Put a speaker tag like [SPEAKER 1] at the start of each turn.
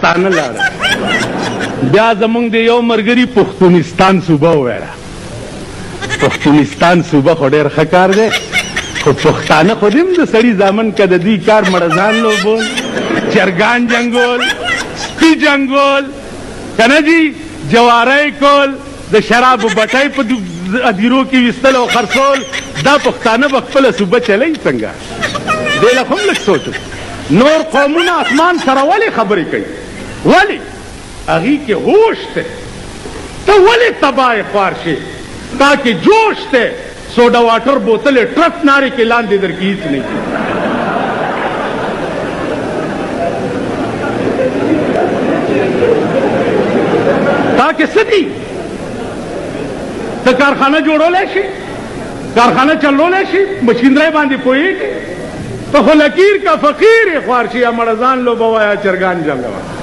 [SPEAKER 1] پښتانه لاړل. بیا زمونږ د یو ملګري پښتونستان صوبه وویله. پښتونستان صوبه خو ډېر ښه کار دی، خو پښتانه خو دې هم د سړي زامن که د دوی کار مړزان لوبول، چرګان جنګول، سپي جنګول، که نه جي جواری کول، د شرابو بټۍ په ادیرو کې ویستل او خرڅول، دا پښتانه به خپله صوبه چلوي څنګه؟ دې له خو هم لږ سوچ. نور قومونه اسمان سره ولې خبرې کوي؟ ولې؟ هغې کې هوش دی. ته ولې تباه خوار شې؟ تا کې جوش دی. سوډا واټر بوتل ټرک نارې کې لاندې در کې هېڅ نه کېږي. تا کې څه دي؟ ته کارخانه جوړولی شي، کارخانه چلولی شي، مشینرۍ باندې پوهېږي؟ ته خو لکیر که فقیر یې خوار شي، یا مړزان لوبه وایه چرګان جنګوه.